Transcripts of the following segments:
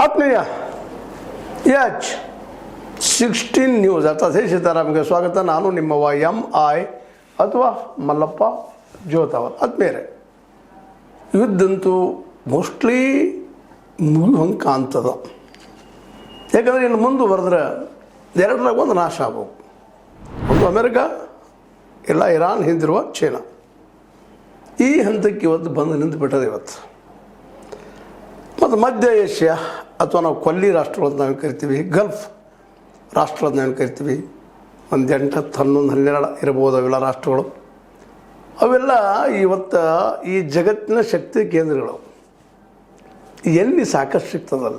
ಆತ್ಮೀಯ H16 news ಅರ್ಥ ಸೀತಾರಾಮ್ಗೆ ಸ್ವಾಗತ. ನಾನು ನಿಮ್ಮವ MI ಅಥವಾ ಮಲ್ಲಪ್ಪ ಜೋತಾವರ್. ಆತ್ಮೀಯರೇ, ಯುದ್ಧಂತೂ ಮೋಸ್ಟ್ಲಿ ಮುಗಿಯುವಂಗೆ ಕಾಣ್ತದ. ಯಾಕಂದರೆ ಇನ್ನು ಮುಂದುವರೆದ್ರೆ ಎರಡರಾಗ ಒಂದು ನಾಶ ಆಗ್ಬೇಕು. ಒಂದು ಅಮೆರಿಕ, ಇಲ್ಲ ಇರಾನ್, ಹಿಂದಿರುವ ಚೈನಾ. ಈ ಹಂತಕ್ಕೆ ಇವತ್ತು ಬಂದು ನಿಂತು ಬಿಟ್ಟದೆ ಇವತ್ತು. ಮತ್ತು ಮಧ್ಯ ಏಷ್ಯಾ ಅಥವಾ ನಾವು ಕೊಲ್ಲಿ ರಾಷ್ಟ್ರಗಳು ಅಂತ ನಾವು ಕರಿತೀವಿ, ಗಲ್ಫ್ ರಾಷ್ಟ್ರಗಳು ಅಂತ ನಾವು ಕರಿತೀವಿ. ಒಂದು 8, 10, 11, 12 ಇರ್ಬೋದು ಅವೆಲ್ಲ ರಾಷ್ಟ್ರಗಳು. ಅವೆಲ್ಲ ಇವತ್ತು ಈ ಜಗತ್ತಿನ ಶಕ್ತಿ ಕೇಂದ್ರಗಳು. ಎಲ್ಲಿ ಸಾಕಷ್ಟು ಸಿಗ್ತದಲ್ಲ,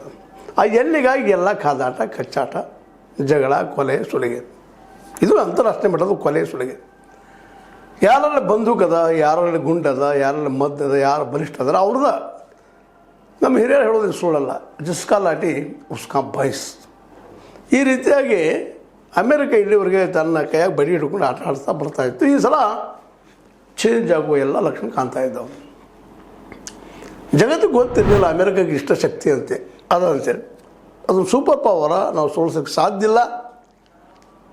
ಆ ಎಲ್ಲಿಗಾಗಿ ಎಲ್ಲ ಕಾದಾಟ, ಕಚ್ಚಾಟ, ಜಗಳ, ಕೊಲೆ, ಸುಲಿಗೆ. ಇದು ಅಂತಾರಾಷ್ಟ್ರೀಯ ಮಟ್ಟದ ಕೊಲೆ, ಸುಲಿಗೆ. ಯಾರಲ್ಲಿ ಬಂದೂಕದ, ಯಾರಲ್ಲಿ ಗುಂಡದ, ಯಾರಲ್ಲಿ ಮದ್ದದ, ಯಾರು ಬಲಿಷ್ಠ ಅದರ ಅವ್ರದ. ನಮ್ಮ ಹಿರಿಯರು ಹೇಳೋದು ಸುಳ್ಳಲ್ಲ, ಜಿಸ್ಕಾ ಲಾಟಿ ಉಸ್ಕಾ ಬೈಸ್. ಈ ರೀತಿಯಾಗಿ ಅಮೆರಿಕ ಇಲ್ಲಿವರೆಗೆ ತನ್ನ ಕೈಯಾಗಿ ಬಡಿ ಹಿಡ್ಕೊಂಡು ಆಟ ಆಡ್ತಾ ಬರ್ತಾಯಿತ್ತು. ಈ ಸಲ ಚೇಂಜ್ ಆಗುವ ಎಲ್ಲ ಲಕ್ಷಣ ಕಾಣ್ತಾ ಇದ್ದವು. ಜಗತ್ತಿಗೆ ಗೊತ್ತಿರಲಿಲ್ಲ ಅಮೆರಿಕಕ್ಕೆ ಇಷ್ಟ ಶಕ್ತಿ ಅಂತೆ ಅದಂತೇಳಿ. ಅದು ಸೂಪರ್ ಪವರ, ನಾವು ಸೋಲ್ಸೋಕ್ಕೆ ಸಾಧ್ಯ ಇಲ್ಲ.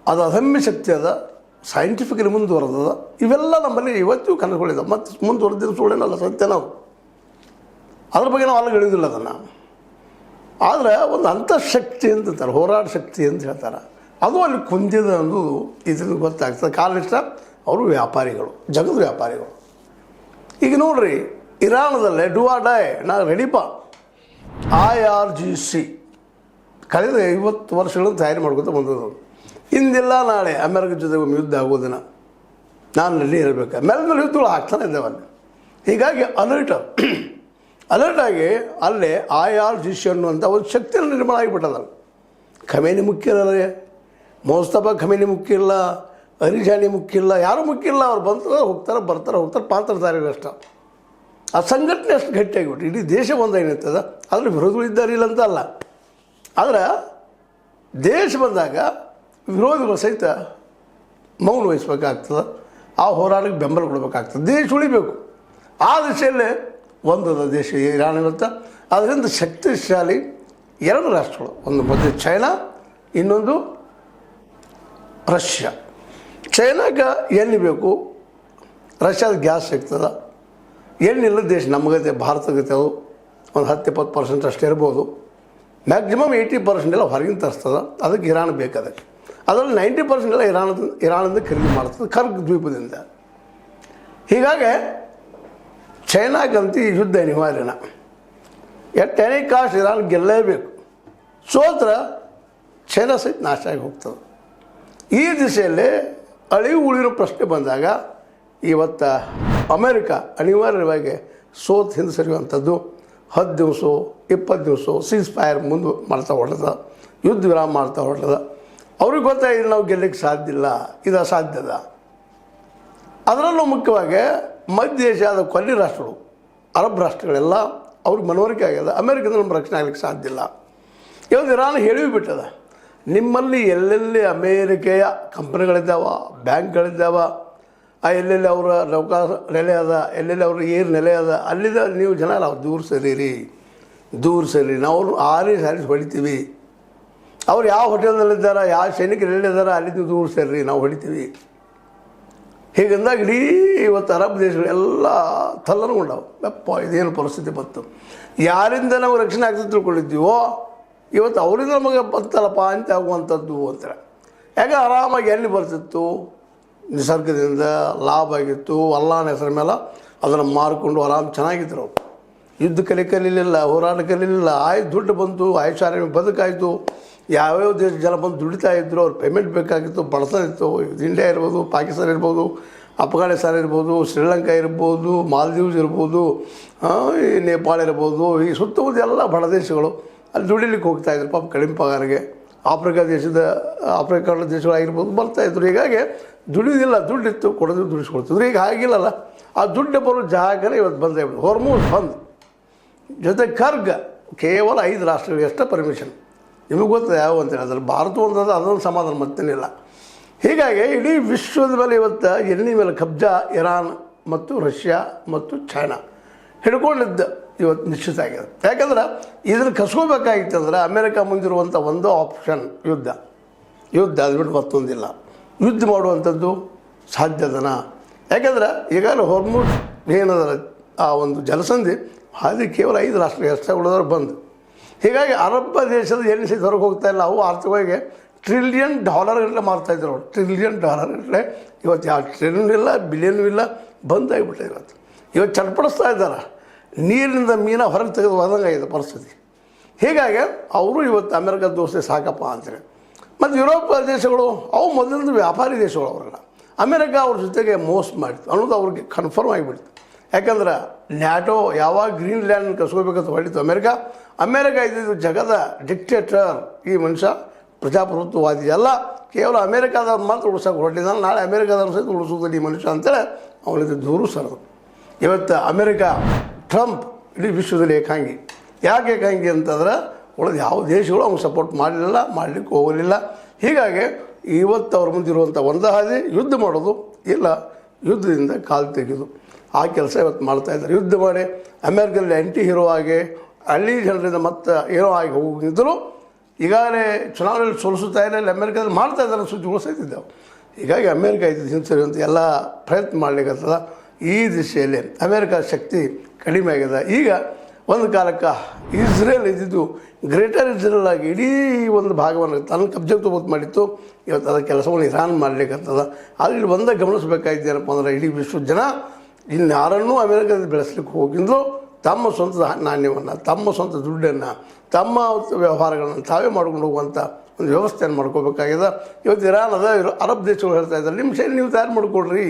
ಅದು ಅದಮ್ಯ ಶಕ್ತಿ ಅದ, ಸೈಂಟಿಫಿಕಲಿ ಮುಂದುವರೆದದ. ಇವೆಲ್ಲ ನಮ್ಮಲ್ಲಿ ಇವತ್ತಿಗೂ ಕನಸುಗಳಿದ್ದಾವೆ. ಮತ್ತು ಮುಂದುವರೆದಿರೋ ಸುಳ್ಳೇನಲ್ಲ, ಸತ್ಯ. ನಾವು ಅದ್ರ ಬಗ್ಗೆ ನಾವು ಅಲ್ಲಿಗೆ ಹೇಳಿದಿಲ್ಲ ಅದನ್ನು. ಆದರೆ ಒಂದು ಅಂತಃಶಕ್ತಿ ಅಂತಾರೆ, ಹೋರಾಟ ಶಕ್ತಿ ಅಂತ ಹೇಳ್ತಾರೆ. ಅದು ಅಲ್ಲಿ ಕುಂದಿದ ಅನ್ನೋದು ಇದರಿಂದ ಗೊತ್ತಾಗ್ತದೆ. ಕಾಲಿಷ್ಟ ಅವರು ವ್ಯಾಪಾರಿಗಳು, ಜಗದ ವ್ಯಾಪಾರಿಗಳು. ಈಗ ನೋಡ್ರಿ, ಇರಾನದಲ್ಲೇ ಡು ಆರ್ ಡೈ, ನಾ ರೆಡಿಪ IRGC ಕಳೆದ 50 ವರ್ಷಗಳನ್ನು ತಯಾರಿ ಮಾಡ್ಕೊತ ಬಂದದ್ದು. ಇಂದಿಲ್ಲ ನಾಳೆ ಅಮೆರಿಕ ಜೊತೆ ಒಮ್ಮೆ ಯುದ್ಧ ಆಗೋದಿನ ನಾನು ರೆಡಿ ಇರಬೇಕು. ಮೇಲೆ ಯುದ್ಧಗಳು ಆಗ್ತಾನೆ ಇದ್ದೇವೆ ಅಲ್ಲಿ. ಹೀಗಾಗಿ ಅಲರ್ಟಾಗಿ ಅಲ್ಲೇ IRGC ಅನ್ನುವಂಥ ಒಂದು ಶಕ್ತಿಯನ್ನು ನಿರ್ಮಾಣ ಆಗಿಬಿಟ್ಟದ. ಖಮೇನಿ ಮುಖ್ಯ ಇಲ್ಲ, ಮೋಸ್ತಫಾ ಖಮೇನಿ ಮುಖ್ಯ ಇಲ್ಲ, ಅರಿಜಾನಿ ಮುಖ್ಯ ಇಲ್ಲ, ಯಾರೂ ಮುಖ್ಯ ಇಲ್ಲ. ಅವ್ರು ಬಂತಾರೆ ಹೋಗ್ತಾರೆ ಪಾತ್ರಧಾರಿಗಳು ಅಷ್ಟ. ಆ ಸಂಘಟನೆ ಅಷ್ಟು ಗಟ್ಟಿಯಾಗಿಬಿಟ್ಟು ಇಡೀ ದೇಶ ಒಂದಾಗಿರ್ತದೆ. ಅದ್ರಲ್ಲಿ ವಿರೋಧಿಗಳಿದ್ದಾರೆ ಇಲ್ಲ ಅಂತ ಅಲ್ಲ. ಆದರೆ ದೇಶ ಬಂದಾಗ ವಿರೋಧಿಗಳು ಸಹಿತ ಮೌನ ವಹಿಸ್ಬೇಕಾಗ್ತದೆ. ಆ ಹೋರಾಟಕ್ಕೆ ಬೆಂಬಲ ಕೊಡಬೇಕಾಗ್ತದೆ. ದೇಶ ಉಳಿಬೇಕು. ಆ ದಿಶೆಯಲ್ಲೇ ಒಂದದ ದೇಶ ಇರಾನ್ ಇರುತ್ತೆ. ಅದರಿಂದ ಶಕ್ತಿಶಾಲಿ 2 ರಾಷ್ಟ್ರಗಳು, ಒಂದು ಮೊದಲು ಚೈನಾ, ಇನ್ನೊಂದು ರಷ್ಯಾ. ಚೈನಾಗೆ ಎಣ್ಣೆ ಬೇಕು, ರಷ್ಯಾದ ಗ್ಯಾಸ್ ಸಿಗ್ತದೆ. ಎಣ್ಣಿಲ್ಲ ದೇಶ ನಮಗತ್ತೆ, ಭಾರತಗತ್ತೆ. ಅದು ಒಂದು 10-20% ಅಷ್ಟೇ ಇರ್ಬೋದು. ಮ್ಯಾಕ್ಸಿಮಮ್ 80% ಎಲ್ಲ ಹೊರಗಿನ ತರಿಸ್ತದೆ. ಅದಕ್ಕೆ ಇರಾನ್ ಬೇಕು. ಅದರಲ್ಲಿ 90% ಎಲ್ಲ ಇರಾನಿಂದ ಖರೀದಿ ಮಾಡ್ತದೆ, ಕರ್ಗ್ ದ್ವೀಪದಿಂದ. ಹೀಗಾಗಿ ಚೈನಾಗಂತೂ ಈ ಯುದ್ಧ ಅನಿವಾರ್ಯನ. ಎಟ್ ಎನಿ ಕಾಸ್ಟ್ ಇರಾನ್ ಗೆಲ್ಲೇಬೇಕು. ಸೋತ್ರ ಚೈನಾ ಸಹಿತ ನಾಶ ಆಗಿ ಹೋಗ್ತದೆ. ಈ ದಿಶೆಯಲ್ಲಿ ಅಳಿವು ಉಳಿರೋ ಪ್ರಶ್ನೆ ಬಂದಾಗ ಇವತ್ತು ಅಮೇರಿಕ ಅನಿವಾರ್ಯವಾಗಿ ಹಿಂದೆ ಸರಿಯುವಂಥದ್ದು. 10 ದಿವಸ 20 ದಿವಸ ಸೀಸ್ ಫೈರ್ ಮುಂದೆ ಮಾಡ್ತಾ ಹೊರಟದ, ಯುದ್ಧ ವಿರಾಮ ಮಾಡ್ತಾ ಹೊರಟದ. ಅವ್ರಿಗೆ ಗೊತ್ತಾಗಿದೆ ನಾವು ಗೆಲ್ಲಕ್ಕೆ ಸಾಧ್ಯ ಇಲ್ಲ, ಇದು ಅಸಾಧ್ಯದ. ಅದರಲ್ಲೂ ಮುಖ್ಯವಾಗಿ ಮಧ್ಯ ಏಷ್ಯಾದ ಕೊಲ್ಲಿ ರಾಷ್ಟ್ರಗಳು, ಅರಬ್ ರಾಷ್ಟ್ರಗಳೆಲ್ಲ ಅವ್ರಿಗೆ ಮನವರಿಕೆ ಆಗ್ಯದ. ಅಮೆರಿಕದಿಂದ ನಮ್ಮ ರಕ್ಷಣೆ ಆಗಲಿಕ್ಕೆ ಸಾಧ್ಯ ಇಲ್ಲ. ಇವತ್ತು ಇರಾನ್ ಹೇಳಿಬಿಟ್ಟದ, ನಿಮ್ಮಲ್ಲಿ ಎಲ್ಲೆಲ್ಲಿ ಅಮೇರಿಕೆಯ ಕಂಪ್ನಿಗಳಿದ್ದಾವ, ಬ್ಯಾಂಕ್ಗಳಿದ್ದಾವ, ಎಲ್ಲೆಲ್ಲಿ ಅವರ ನೌಕಾ ನೆಲೆ ಅದ, ಎಲ್ಲೆಲ್ಲಿ ಅವ್ರ ಏರ್ ನೆಲೆ ಅದ, ಅಲ್ಲಿದ್ದ ನೀವು ಜನ ನಾವು ದೂರ ಸರೀರಿ. ನಾವು ಆರಿಸಿ ಹೊಡಿತೀವಿ. ಅವ್ರು ಯಾವ ಹೋಟೆಲ್ನಲ್ಲಿದ್ದಾರೆ, ಯಾವ ಸೈನಿಕರು ಎಲ್ಲಿದ್ದಾರೆ, ಅಲ್ಲಿಂದ ದೂರ ಸೇರಿ ನಾವು ಹೊಡಿತೀವಿ. ಹೀಗಂದಾಗ ಇಡೀ ಇವತ್ತು ಅರಬ್ ದೇಶಗಳೆಲ್ಲ ತಲ್ಲನಗೊಂಡವು. ಯಪ್ಪ ಇದೇನು ಪರಿಸ್ಥಿತಿ ಬಂತು, ಯಾರಿಂದ ನಾವು ರಕ್ಷಣೆ ಆಗ್ತದೆ ತಿಳ್ಕೊಂಡಿದ್ದೀವೋ ಇವತ್ತು ಅವರಿಂದ ನಮಗೆ ಬಂತಲ್ಲಪ್ಪ ಅಂತ ಆಗುವಂಥದ್ದು ಅಂತಾರೆ. ಯಾಕೆ ಆರಾಮಾಗಿ ಎಣ್ಣೆ ಬರ್ತಿತ್ತು, ನಿಸರ್ಗದಿಂದ ಲಾಭ ಆಗಿತ್ತು, ಅಲ್ಲಾನ ಹೆಸರ ಮೇಲೆ ಅದನ್ನು ಮಾರಿಕೊಂಡು ಆರಾಮ್ ಚೆನ್ನಾಗಿದ್ರು. ಅವರು ಯುದ್ಧ ಕಲಿಯಲಿಲ್ಲ, ಹೋರಾಟ ಕಲಿಯಲಿಲ್ಲ. ಆಯ್ತು ದುಡ್ಡು ಬಂತು, ಆಯುಷ್ಯ ಬದುಕಾಯಿತು. ಯಾವ್ಯಾವ ದೇಶ ಜನ ಬಂದು ದುಡಿತಾ ಇದ್ದರು, ಅವ್ರು ಪೇಮೆಂಟ್ ಬೇಕಾಗಿತ್ತು, ಬಡತನ ಇತ್ತು. ಇಂಡಿಯಾ ಇರ್ಬೋದು, ಪಾಕಿಸ್ತಾನ ಇರ್ಬೋದು, ಅಫ್ಘಾನಿಸ್ತಾನ ಇರ್ಬೋದು, ಶ್ರೀಲಂಕಾ ಇರ್ಬೋದು, ಮಾಲ್ದೀವ್ಸ್ ಇರ್ಬೋದು, ನೇಪಾಳ ಇರ್ಬೋದು. ಈ ಸುತ್ತಮುತ್ತ ಎಲ್ಲ ಬಡ ದೇಶಗಳು ಅಲ್ಲಿ ದುಡಿಲಿಕ್ಕೆ ಹೋಗ್ತಾಯಿದ್ರು ಪಾಪ ಕಡಿಮೆ ಪಗಾರಿಗೆ. ಆಫ್ರಿಕಾ ದೇಶಗಳಾಗಿರ್ಬೋದು ಬರ್ತಾಯಿದ್ರು. ಹೀಗಾಗಿ ದುಡಿಯೋದಿಲ್ಲ, ದುಡ್ಡಿತ್ತು, ಕೊಡೋದು ದುಡಿಸ್ಕೊಡ್ತಿದ್ರು. ಈಗ ಆಗಿಲ್ಲಲ್ಲ, ಆ ದುಡ್ಡು ಬರೋ ಜಾಗನೇ ಇವತ್ತು ಬಂದೇ ಬಿಟ್ಟು ಹೊರ್ಮೂಸ್ ಬಂದು ಜೊತೆ ಕರ್ಗ್ ಕೇವಲ 5 ರಾಷ್ಟ್ರಗಳಿಗೆ ಅಷ್ಟೇ ಪರ್ಮಿಷನ್. ನಿಮಗೆ ಗೊತ್ತದೆ ಯಾವ ಅಂತ ಹೇಳಿದ್ರೆ ಭಾರತ ಒಂದಾದ ಅದೊಂದು ಸಮಾಧಾನ ಮತ್ತೇನಿಲ್ಲ. ಹೀಗಾಗಿ ಇಡೀ ವಿಶ್ವದ ಮೇಲೆ ಇವತ್ತು ಎಣ್ಣೆ ಮೇಲೆ ಕಬ್ಜಾ ಇರಾನ್ ಮತ್ತು ರಷ್ಯಾ ಮತ್ತು ಚೈನಾ ಹಿಡ್ಕೊಂಡಿದ್ದ ಇವತ್ತು ನಿಶ್ಚಿತ ಆಗಿದೆ. ಯಾಕಂದ್ರೆ ಇದನ್ನು ಕಸ್ಕೋಬೇಕಾಗಿತ್ತಂದ್ರೆ ಅಮೇರಿಕ ಮುಂದಿರುವಂಥ ಒಂದು ಆಪ್ಷನ್ ಯುದ್ಧ ಅದು ಬಿಟ್ಟು ಮತ್ತೊಂದಿಲ್ಲ. ಯುದ್ಧ ಮಾಡುವಂಥದ್ದು ಸಾಧ್ಯದನ? ಯಾಕಂದ್ರೆ ಈಗಾಗಲೇ ಹೊರ್ಮುಜ್ ಏನದ ಆ ಒಂದು ಜಲಸಂಧಿ ಹಾದಿ ಕೇವಲ 5 ರಾಷ್ಟ್ರ ಅಷ್ಟೇ ಉಳಿದವ್ರು ಬಂದು. ಹೀಗಾಗಿ ಅರಬ್ ದೇಶದ ಎಲ್ಲಿ ಸಹಿತ ಹೊರಗೆ ಹೋಗ್ತಾ ಇಲ್ಲ. ಅವು ಆರ್ಥಿಕವಾಗಿ $1 ಟ್ರಿಲಿಯನ್ ಗಟ್ಟಲೆ ಮಾರ್ತಾಯಿದ್ರು ಅವರು. $1 ಟ್ರಿಲಿಯನ್ ಗಟ್ಟಲೆ. ಇವತ್ತು ಯಾವ ಟ್ರಿಲಿಯನ್ ಇಲ್ಲ, ಬಿಲಿಯನ್ ಇಲ್ಲ, ಬಂದಾಗಿಬಿಟ್ಟೆ. ಇವತ್ತು ಚಡ್ಪಡಿಸ್ತಾ ಇದ್ದಾರೆ. ನೀರಿನಿಂದ ಮೀನ ಹೊರಗೆ ತೆಗೆದು ಹೋದಂಗಾಗಿದೆ ಪರಿಸ್ಥಿತಿ. ಹೀಗಾಗಿ ಅವರು ಇವತ್ತು ಅಮೆರಿಕ ದೋಸ್ತಿ ಸಾಕಪ್ಪ ಅಂತಾರೆ. ಮತ್ತು ಯುರೋಪ್ ದೇಶಗಳು ಅವು ಮೊದಲಿಂದ ವ್ಯಾಪಾರಿ ದೇಶಗಳು ಅವರೆಲ್ಲ. ಅಮೆರಿಕ ಅವ್ರ ಜೊತೆಗೆ ಮೋಸ ಮಾಡಿತು ಅನ್ನೋದು ಅವ್ರಿಗೆ ಕನ್ಫರ್ಮ್ ಆಗಿಬಿಡ್ತು. ಯಾಕಂದ್ರೆ ನ್ಯಾಟೋ ಯಾವಾಗ ಗ್ರೀನ್ಲ್ಯಾಂಡ್ ಕಸ್ಕೋಬೇಕಂತ ಹೊಳಿತು ಅಮೆರಿಕ ಇದ್ದಿದ್ದು ಜಗದ ಡಿಕ್ಟೇಟರ್. ಈ ಮನುಷ್ಯ ಪ್ರಜಾಪ್ರಭುತ್ವವಾದಿ ಅಲ್ಲ, ಕೇವಲ ಅಮೆರಿಕಾದವ್ರು ಮಾತ್ರ ಉಳಿಸೋಕೆ ಹೊರಟಿದ್ದಾನೆ. ನಾಳೆ ಅಮೆರಿಕಾದವ್ರು ಸಹಿತ ಉಳಿಸೋದಿಲ್ಲ ಈ ಮನುಷ್ಯ ಅಂತೇಳಿ ಅವನಿಗೆ ದೂರು ಸರದು. ಇವತ್ತು ಅಮೆರಿಕ ಟ್ರಂಪ್ ಇಡೀ ವಿಶ್ವದಲ್ಲಿ ಏಕಾಂಗಿ. ಯಾಕೆ ಏಕಾಂಗಿ ಅಂತಂದ್ರೆ ಉಳಿದ ಯಾವ ದೇಶಗಳು ಅವ್ನು ಸಪೋರ್ಟ್ ಮಾಡಲಿಲ್ಲ, ಮಾಡಲಿಕ್ಕೆ ಹೋಗಲಿಲ್ಲ. ಹೀಗಾಗಿ ಇವತ್ತು ಅವ್ರ ಮುಂದಿರುವಂಥ ಒಂದು ಹಾದಿ ಯುದ್ಧ ಮಾಡೋದು, ಇಲ್ಲ ಯುದ್ಧದಿಂದ ಕಾಲು ತೆಗೆದು ಆ ಕೆಲಸ ಇವತ್ತು ಮಾಡ್ತಾಯಿದ್ದಾರೆ. ಯುದ್ಧ ಮಾಡಿ ಅಮೆರಿಕದಲ್ಲಿ ಆ್ಯಂಟಿ ಹೀರೋ ಆಗಿ ಹಳ್ಳಿ ಜನರಿಂದ ಮತ್ತೆ ಹೀರೋ ಆಗಿ ಹೋಗಿದ್ದರು. ಈಗಾಗಲೇ ಚುನಾವಣೆಯಲ್ಲಿ ಸೋಲಿಸುತ್ತಾ ಇಲ್ಲ, ಅಮೆರಿಕದಲ್ಲಿ ಮಾಡ್ತಾ ಇದ್ದಾರೆ ಸುದ್ದಿಗಳು ಸಹಿತಿದ್ದಾವೆ. ಹೀಗಾಗಿ ಅಮೆರಿಕ ಇದು ಹಿಂಸರಿಯುವಂಥ ಎಲ್ಲ ಪ್ರಯತ್ನ ಮಾಡಲಿಕ್ಕತ್ತದ. ಈ ದಿಶೆಯಲ್ಲಿ ಅಮೆರಿಕ ಶಕ್ತಿ ಕಡಿಮೆ ಆಗಿದೆ. ಈಗ ಒಂದು ಕಾಲಕ್ಕೆ ಇಸ್ರೇಲ್ ಇದ್ದಿದ್ದು ಗ್ರೇಟರ್ ಇಸ್ರೇಲ್ ಆಗಿ ಇಡೀ ಒಂದು ಭಾಗವನ್ನು ತನ್ನ ಕಬ್ಜೆಗೆ ತಗೋದು ಮಾಡಿತ್ತು. ಇವತ್ತು ಅದರ ಕೆಲಸವನ್ನು ಇರಾನ್ ಮಾಡಲಿಕ್ಕತ್ತದ. ಅಲ್ಲಿ ಒಂದೇ ಗಮನಿಸಬೇಕಾಗಿದ್ದೇನಪ್ಪ ಅಂದ್ರೆ ಇಡೀ ವಿಶ್ವದ ಜನ ಇನ್ಯಾರನ್ನೂ ಅಮೆರಿಕದಲ್ಲಿ ಬೆಳೆಸ್ಲಿಕ್ಕೆ ಹೋಗಿದ್ರು. ತಮ್ಮ ಸ್ವಂತ ನಾಣ್ಯವನ್ನು, ತಮ್ಮ ಸ್ವಂತ ದುಡ್ಡನ್ನು, ತಮ್ಮ ವ್ಯವಹಾರಗಳನ್ನು ತಾವೇ ಮಾಡ್ಕೊಂಡು ಹೋಗುವಂಥ ಒಂದು ವ್ಯವಸ್ಥೆಯನ್ನು ಮಾಡ್ಕೋಬೇಕಾಗಿದೆ. ಇವತ್ತು ಇರಾನ್ ಅದ ಅರಬ್ ದೇಶಗಳು ಹೇಳ್ತಾ ಇದ್ದಾರೆ, ನಿಮ್ಮ ಶೈಲಿ ನೀವು ತಯಾರು ಮಾಡಿಕೊಡ್ರಿ,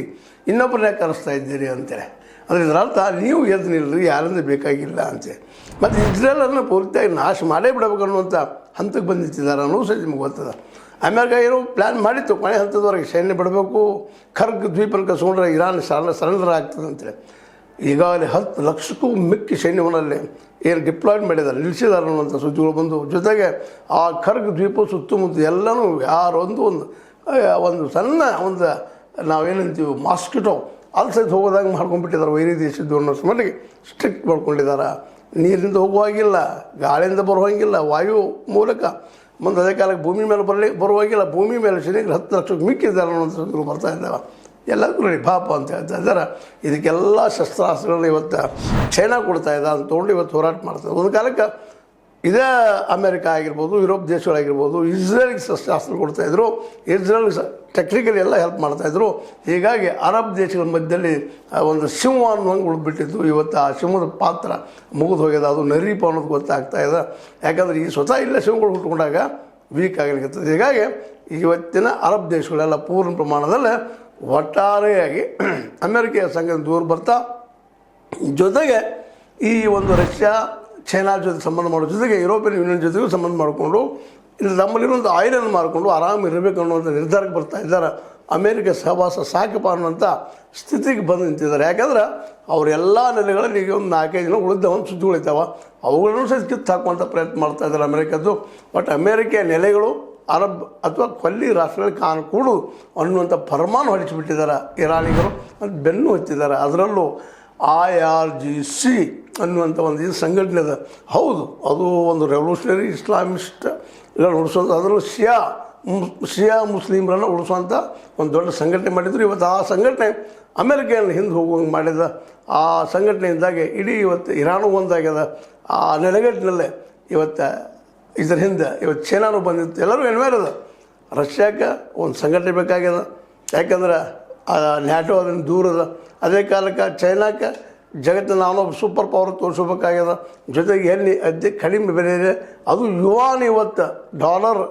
ಇನ್ನೊಬ್ಬರನ್ನೇ ಕರೆಸ್ತಾ ಇದ್ದೀರಿ ಅಂತೇಳಿ. ಅಂದರೆ ಇದರ ಅರ್ಥ ನೀವು ಎದ್ದು ನಿಲ್ಲರಿ, ಯಾರಿಂದ ಬೇಕಾಗಿಲ್ಲ ಅಂತೇಳಿ. ಮತ್ತು ಇಸ್ರೇಲನ್ನು ಪೂರ್ತಿಯಾಗಿ ನಾಶ ಮಾಡೇ ಬಿಡಬೇಕು ಅನ್ನುವಂಥ ಹಂತಕ್ಕೆ ಬಂದಿತ್ತಿದ್ದಾರೆ ಅನ್ನೋದು ಸಹ ನಿಮ್ಗೆ ಗೊತ್ತದ. ಅಮೆರಿಕ ಏನೋ ಪ್ಲ್ಯಾನ್ ಮಾಡಿತ್ತು, ಕೊನೆ ಹಂತದವರೆಗೆ ಸೈನ್ಯ ಬಿಡಬೇಕು, ಖರ್ಗ್ ದ್ವೀಪನ ಕಸ್ಕೊಂಡ್ರೆ ಇರಾನ್ ಸರೆಂಡರ್ ಆಗ್ತದೆ ಅಂತೇಳಿ. ಈಗಾಗಲೇ 10 ಲಕ್ಷಕ್ಕೂ ಮಿಕ್ಕಿ ಸೈನ್ಯವನ್ನಲ್ಲಿ ಏನು ಡಿಪ್ಲಾಯ್ಡ್ ಮಾಡಿದ್ದಾರೆ, ನಿಲ್ಲಿಸಿದ್ದಾರೆ ಅನ್ನುವಂಥ ಸುದ್ದಿಗಳು ಬಂದು, ಜೊತೆಗೆ ಆ ಖರ್ಗ್ ದ್ವೀಪ ಸುತ್ತಮುತ್ತ ಎಲ್ಲನೂ ಒಂದು ಸಣ್ಣ ಒಂದು ನಾವೇನಂತೀವಿ ಮಾಸ್ಕಿಟೋ ಅಲ್ಲಿ ಸಹಿತ ಹೋಗೋದಾಗ ಮಾಡ್ಕೊಂಡ್ಬಿಟ್ಟಿದ್ದಾರೆ. ವೈರಿ ದೇಶದ್ದು ಅನ್ನೋ ಮಟ್ಟಿಗೆ ಸ್ಟ್ರಿಕ್ಟ್ ಮಾಡ್ಕೊಂಡಿದ್ದಾರೆ. ನೀರಿನಿಂದ ಹೋಗುವಾಗಿಲ್ಲ, ಗಾಳಿಯಿಂದ ಬರುವಂಗಿಲ್ಲ, ವಾಯು ಮೂಲಕ ಮುಂದೆ ಅದೇ ಕಾಲಕ್ಕೆ ಭೂಮಿ ಮೇಲೆ ಬರುವಾಗಿಲ್ಲ. ಭೂಮಿ ಮೇಲೆ ಶನಿಗೆ 10 ಲಕ್ಷಕ್ಕೆ ಮಿಕ್ಕಿದ್ದಾರೆ ಅನ್ನೋಂಥ ಸುದ್ದಿಗಳು ಬರ್ತಾ ಇದ್ದಾವೆ. ಎಲ್ಲದಕ್ಕೂ ನೋಡಿ ಪಾಪ ಅಂತ ಹೇಳ್ತಾ ಇದ್ದಾರೆ. ಇದಕ್ಕೆಲ್ಲ ಶಸ್ತ್ರಾಸ್ತ್ರಗಳನ್ನ ಇವತ್ತು ಚೈನಾ ಕೊಡ್ತಾ ಇದೆ ಅಂತ ತೊಗೊಂಡು ಇವತ್ತು ಹೋರಾಟ ಮಾಡ್ತಾರೆ. ಒಂದು ಕಾಲಕ್ಕೆ ಇದೇ ಅಮೆರಿಕ ಆಗಿರ್ಬೋದು, ಯುರೋಪ್ ದೇಶಗಳಾಗಿರ್ಬೋದು, ಇಸ್ರೇಲ್ಗೆ ಶಸ್ತ್ರಾಸ್ತ್ರ ಕೊಡ್ತಾಯಿದ್ರು, ಇಸ್ರೇಲ್ಗೆ ಟೆಕ್ನಿಕಲಿ ಎಲ್ಲ ಹೆಲ್ಪ್ ಮಾಡ್ತಾಯಿದ್ರು. ಹೀಗಾಗಿ ಅರಬ್ ದೇಶಗಳ ಮಧ್ಯದಲ್ಲಿ ಒಂದು ಸಿಂಹ ಅನ್ನೋಂಗೆ ಉಳಿದ್ಬಿಟ್ಟಿದ್ದು. ಇವತ್ತು ಆ ಸಿಂಹದ ಪಾತ್ರ ಮುಗಿದು ಹೋಗ್ಯದ, ಅದು ನರೀಪ ಅನ್ನೋದು ಗೊತ್ತಾಗ್ತಾ ಇದೆ. ಯಾಕಂದರೆ ಈ ಸ್ವತಃ ಇಲ್ಲೇ ಸಿಂಹಗಳು ಹುಟ್ಕೊಂಡಾಗ ವೀಕ್ ಆಗಲಿಕ್ಕೆ. ಹೀಗಾಗಿ ಇವತ್ತಿನ ಅರಬ್ ದೇಶಗಳೆಲ್ಲ ಪೂರ್ಣ ಪ್ರಮಾಣದಲ್ಲಿ ಒಟ್ಟಾರೆಯಾಗಿ ಅಮೆರಿಕೆಯ ಸಂಘದ ದೂರ ಬರ್ತಾ, ಜೊತೆಗೆ ಈ ಒಂದು ರಷ್ಯಾ ಚೈನಾ ಜೊತೆ ಸಂಬಂಧ ಮಾಡೋ ಜೊತೆಗೆ ಯುರೋಪಿಯನ್ ಯೂನಿಯನ್ ಜೊತೆಗೂ ಸಂಬಂಧ ಮಾಡಿಕೊಂಡು ಇಲ್ಲಿ ನಮ್ಮಲ್ಲಿರುವಂಥ ಆಯಿಲನ್ನು ಮಾರಿಕೊಂಡು ಆರಾಮಿರಬೇಕು ಅನ್ನುವಂಥ ನಿರ್ಧಾರಕ್ಕೆ ಬರ್ತಾ ಇದ್ದಾರೆ. ಅಮೇರಿಕ ಸಹವಾಸ ಸಾಕಪ್ಪ ಅನ್ನುವಂಥ ಸ್ಥಿತಿಗೆ ಬಂದು ನಿಂತಿದ್ದಾರೆ. ಯಾಕಂದ್ರೆ ಅವರೆಲ್ಲ ನೆಲೆಗಳಲ್ಲಿ ಈಗ ಒಂದು 4-5 ದಿನ ಉಳಿದವಂತ ಸುದ್ದಿಗಳಿದ್ದಾವೆ, ಅವುಗಳನ್ನು ಸಹಿತ ಕಿತ್ತು ಹಾಕುವಂಥ ಪ್ರಯತ್ನ ಮಾಡ್ತಾ ಇದ್ದಾರೆ ಅಮೇರಿಕದ್ದು. ಬಟ್ ಅಮೇರಿಕೆಯ ನೆಲೆಗಳು ಅರಬ್ ಅಥವಾ ಕೊಲ್ಲಿ ರಾಷ್ಟ್ರಗಳಿಗೆ ಕಾಣಕೂಡು ಅನ್ನುವಂಥ ಫರ್ಮಾನು ಹೊಡಿಸಿಬಿಟ್ಟಿದ್ದಾರೆ ಇರಾನಿಗರು. ಅದು ಬೆನ್ನು ಹತ್ತಿದ್ದಾರೆ. ಅದರಲ್ಲೂ IRGC ಅನ್ನುವಂಥ ಒಂದು ಇದು ಸಂಘಟನೆ ಇದೆ. ಹೌದು, ಅದು ಒಂದು ರೆವಲ್ಯೂಷನರಿ ಇಸ್ಲಾಮಿಸ್ಟ್ ಉಳಿಸುವಂಥ, ಅದರಲ್ಲೂ ಶಿಯಾ ಮುಸ್ಲಿಮರನ್ನು ಉಳಿಸುವಂಥ ಒಂದು ದೊಡ್ಡ ಸಂಘಟನೆ ಮಾಡಿದ್ರು. ಇವತ್ತು ಆ ಸಂಘಟನೆ ಅಮೆರಿಕೆಯನ್ನು ಹಿಂದೆ ಹೋಗುವಂಗೆ ಮಾಡಿದ. ಆ ಸಂಘಟನೆಯಿಂದಾಗಿ ಇಡೀ ಇವತ್ತು ಇರಾನು ಒಂದಾಗ್ಯದ. ಆ ನೆಲೆಗಟ್ಟಿನಲ್ಲೇ ಇವತ್ತು ಇದರ ಹಿಂದೆ ಇವತ್ತು ಚೈನಾನು ಬಂದಿತ್ತು. ಎಲ್ಲರೂ ಎನ್ಮೇರದ ರಷ್ಯಾಕ್ಕೆ ಒಂದು ಸಂಘಟನೆ ಬೇಕಾಗ್ಯದ. ಯಾಕಂದ್ರೆ ನ್ಯಾಟೋ ಅದನ್ನು ದೂರದ. ಅದೇ ಕಾಲಕ್ಕೆ ಚೈನಾಕ್ಕೆ ಜಗತ್ತಿನ ನಾನೊಬ್ಬ ಸೂಪರ್ ಪವರ್ ತೋರಿಸ್ಬೇಕಾಗ್ಯದ. ಜೊತೆಗೆ ಎಲ್ಲಿ ಕಡಿಮೆ ಬೆಲೆ ಇದೆ, ಅದು ಯುವಾನ್ ಇವತ್ತು ಡಾಲರ್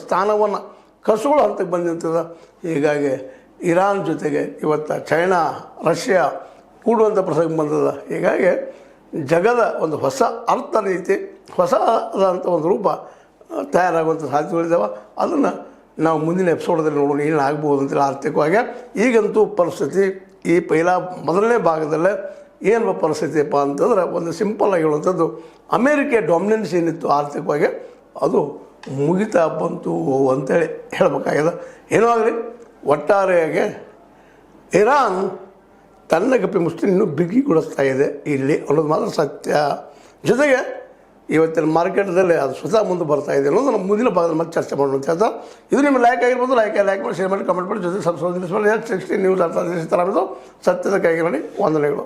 ಸ್ಥಾನವನ್ನು ಕಸುಗಳು ಹಂತಕ್ಕೆ ಬಂದು ನಿಂತದ. ಹೀಗಾಗಿ ಇರಾನ್ ಜೊತೆಗೆ ಇವತ್ತು ಚೈನಾ ರಷ್ಯಾ ಕೂಡುವಂಥ ಪ್ರಸಂಗ ಬಂದದ. ಹೀಗಾಗಿ ಜಗದ ಒಂದು ಹೊಸ ಅರ್ಥ ನೀತಿ, ಹೊಸದಂಥ ಒಂದು ರೂಪ ತಯಾರಾಗುವಂಥ ಸಾಧ್ಯತೆಗಳಿದ್ದಾವೆ. ಅದನ್ನು ನಾವು ಮುಂದಿನ ಎಪಿಸೋಡಲ್ಲಿ ನೋಡೋಣ ಏನಾಗ್ಬೋದು ಅಂತೇಳಿ ಆರ್ಥಿಕವಾಗಿ. ಈಗಂತೂ ಪರಿಸ್ಥಿತಿ ಈ ಮೊದಲನೇ ಭಾಗದಲ್ಲೇ ಏನು ಪರಿಸ್ಥಿತಿಯಪ್ಪ ಅಂತಂದ್ರೆ ಒಂದು ಸಿಂಪಲ್ಲಾಗಿ ಹೇಳುವಂಥದ್ದು, ಅಮೇರಿಕೆ ಡಾಮಿನೆನ್ಸ್ ಏನಿತ್ತು ಆರ್ಥಿಕವಾಗಿ ಅದು ಮುಗಿತಾ ಬಂತು ಅಂತೇಳಿ ಹೇಳಬೇಕಾಗಿದೆ. ಏನೋ ಆಗಲಿ, ಒಟ್ಟಾರೆಯಾಗಿ ಇರಾನ್ ತನ್ನ ಗಪ್ಪಿ ಮುಷ್ಟಿ ಇನ್ನೂ ಬಿಗಿಗೊಳಿಸ್ತಾ ಇದೆ ಇಲ್ಲಿ ಅನ್ನೋದು ಮಾತ್ರ ಸತ್ಯ. ಜೊತೆಗೆ ಇವತ್ತಿನ ಮಾರ್ಕೆಟ್ದಲ್ಲಿ ಅದು ಸ್ವತಃ ಮುಂದೆ ಬರ್ತಾ ಇದೆ ಅನ್ನೋದು ನಮ್ಮ ಮುಂದಿನ ಭಾಗದಲ್ಲಿ ಮತ್ತೆ ಚರ್ಚೆ ಮಾಡೋಣ ಅಂತ ಹೇಳ್ತಾ, ಇದು ನಿಮ್ಮ ಲೈಕ್ ಆಗಿರ್ಬೋದು, ಲೈಕ್ ಮಾಡಿ, ಶೇರ್ ಮಾಡಿ, ಕಮೆಂಟ್ ಮಾಡಿ, ಜೊತೆ ಸಬ್ಸ್ಕ್ರೈಬ್ ಮಾಡಿ. Next ನ್ಯೂಸ್ ಅರ್ಥ ಸತ್ಯದ ಕೈಗೆ ಮಾಡಿ. ವಂದನೆಗಳು.